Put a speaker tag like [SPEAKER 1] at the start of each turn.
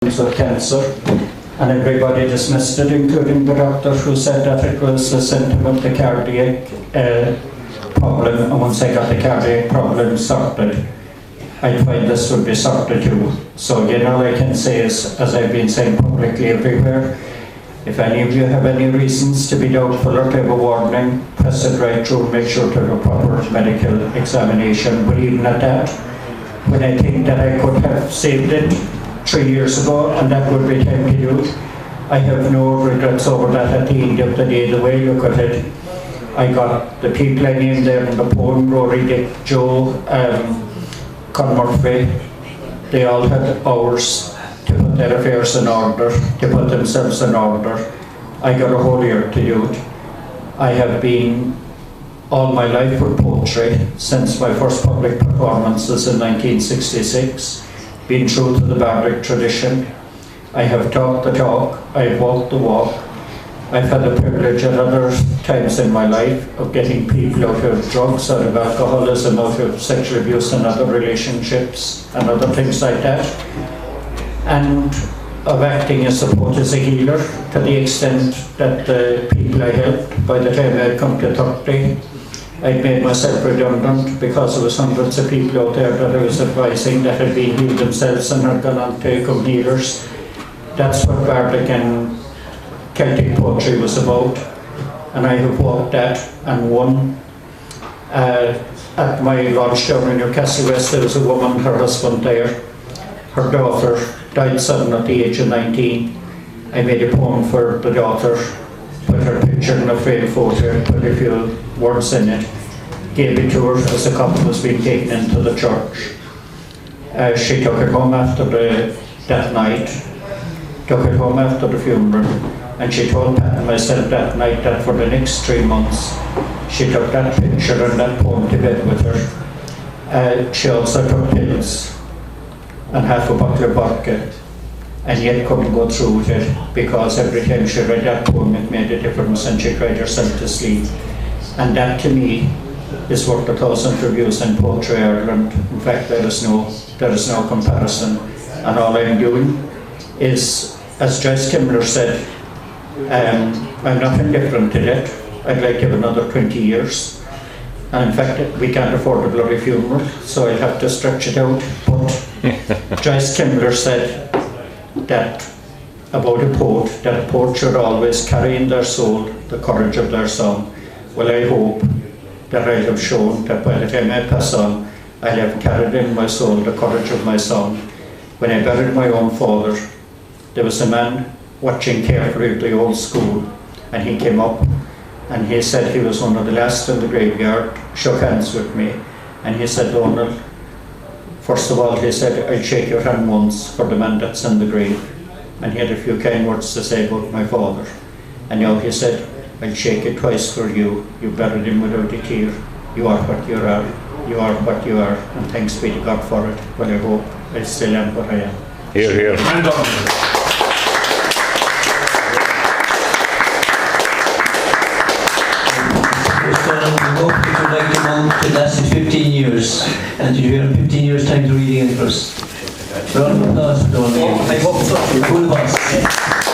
[SPEAKER 1] of cancer, and everybody dismissed it, including the doctor, who said that it was a symptom of the cardiac problem, and once I got the cardiac problem sorted, I'd find this would be sorted too. So again, all I can say is, as I've been saying publicly everywhere, if any of you have any reasons to be doubtful or to have a warning, press it right through, make sure to have a proper medical examination. But even at that, when I think that I could have saved it 3 years ago, and that would be time to do, I have no regrets over that at the end of the day. The way you look at it, I got the people I named there in the poem, Rory, Dick, Joe, Con Murphy, they all had hours to put their affairs in order, to put themselves in order. I got a whole year to do it. I have been all my life with poetry since my first public performances in 1966, been true to the bardic tradition. I have talked the talk, I've walked the walk. I've had the privilege at other times in my life of getting people out of drugs, out of alcoholism, out of sexual abuse and other relationships and other things like that. And of acting as support as a healer to the extent that the people I helped, by the time I had come to 30, I'd made myself redundant because there was hundreds of people out there that I was advising that had been healed themselves and had gone on to become healers. That's what bardic and Celtic poetry was about, and I have walked that and won. At my lodge down in Newcastle West, there was a woman, her husband there, her daughter died sudden at the age of 19. I made a poem for the daughter, put her picture in a frame photo, put a few words in it, gave it to her as the couple was being taken into the church. She took it home after that night, took it home after the funeral, and she told Pat and myself that night that for the next 3 months she took that picture and that poem to bed with her. She also took pills and half a bottle of vodka, and yet couldn't go through with it because every time she read that poem it made a difference and she cried herself to sleep. And that to me is worth 1,000 reviews in Poetry Ireland. In fact, there is no comparison, and all I'm doing is, as Joyce Kimler said, I'm not indifferent to that. I'd like to have another 20 years. And in fact, we can't afford a bloody funeral, so I'll have to stretch it out. But Joyce Kimler said that about a poet, that a poet should always carry in their soul the courage of their song. Well, I hope that I have shown that by the time I pass on, I have carried in my soul the courage of my song. When I buried my own father, there was a man watching carefully at the old school, and he came up and he said he was one of the last in the graveyard, shook hands with me, and he said, Donal, first of all, he said, I'll shake your hand once for the man that's in the grave. And he had a few kind words to say about my father. And now he said, I'll shake it twice for you. You buried him without a tear. You are what you are. You are what you are. And thanks be to God for it. Well, I hope I still am what I am.
[SPEAKER 2] Hear, hear.
[SPEAKER 3] And
[SPEAKER 4] we hope that you'd like to monk that lasted 15 years, and you have 15 years time to reading it first. Round of applause for Donal.
[SPEAKER 1] I hope so.
[SPEAKER 4] Full boss.